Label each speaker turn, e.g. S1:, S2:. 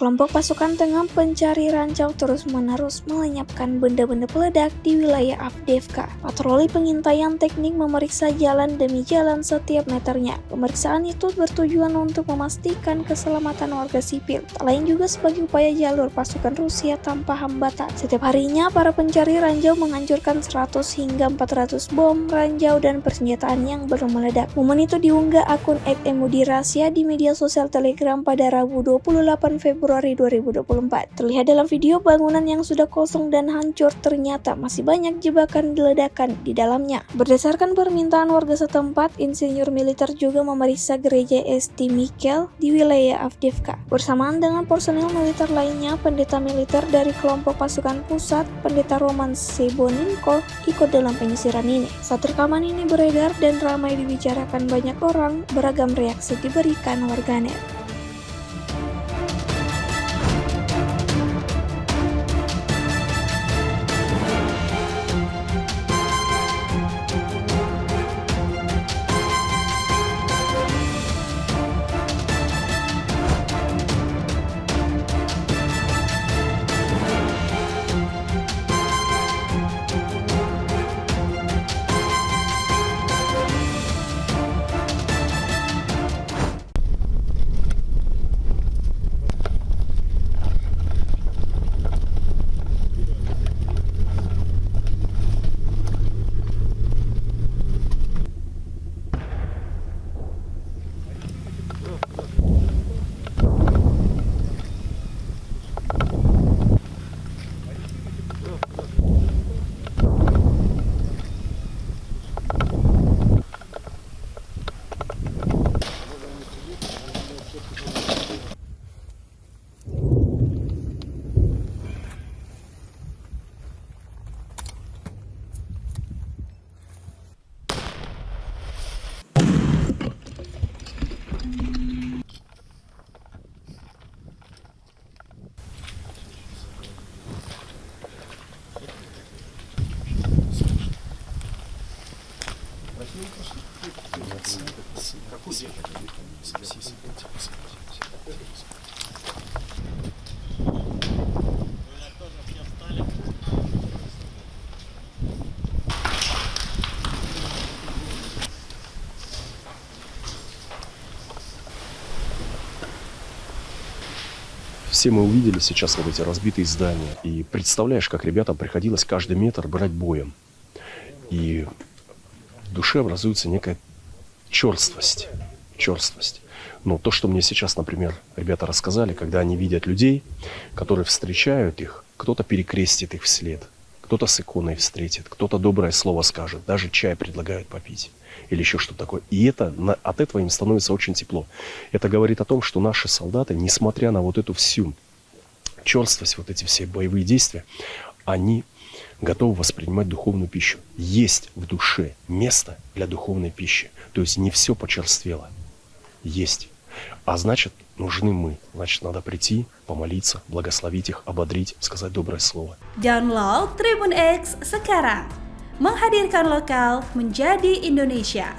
S1: Kelompok pasukan tengah pencari rancau terus-menerus melenyapkan benda-benda peledak di wilayah Avdiivka. Patroli pengintaian teknik memeriksa jalan demi jalan setiap meternya. Pemeriksaan itu bertujuan untuk memastikan keselamatan warga sipil, tak lain juga sebagai upaya jalur pasukan Rusia tanpa hambatan. Setiap harinya, para pencari ranjau menghancurkan 100 hingga 400 bom, ranjau, dan persenjataan yang belum meledak. Momen itu diunggah akun @emudirasya di media sosial Telegram pada Rabu 28 Februari 2024. Terlihat dalam video bangunan yang sudah kosong dan hancur ternyata masih banyak jebakan ledakan di dalamnya. Berdasarkan permintaan warga setempat, insinyur militer juga memeriksa gereja St. Michael di wilayah Avdiivka. Bersamaan dengan personil militer lainnya, pendeta militer dari kelompok pasukan pusat, pendeta Roman Sebonenko, ikut dalam penyisiran ini. Saat rekaman ini beredar dan ramai dibicarakan banyak orang, beragam reaksi diberikan warganet.
S2: Все мы увидели сейчас вот эти разбитые здания. И представляешь, как ребятам приходилось каждый метр брать боем. И в душе образуется некая черствость. Но то, что мне сейчас, например, ребята рассказали, когда они видят людей, которые встречают их, кто-то перекрестит их вслед, кто-то с иконой встретит, кто-то доброе слово скажет, даже чай предлагают попить или еще что-то такое. И от этого им становится очень тепло. Это говорит о том, что наши солдаты, несмотря на вот эту всю черствость, вот эти все боевые действия, они готовы воспринимать духовную пищу. Есть в душе место для духовной пищи. То есть не все почерствело. Есть. А значит, нужны мы. Значит, надо прийти, помолиться, благословить их, ободрить, сказать доброе слово.
S3: Download Tribun X sekarang. Menghadirkan lokal menjadi Indonesia.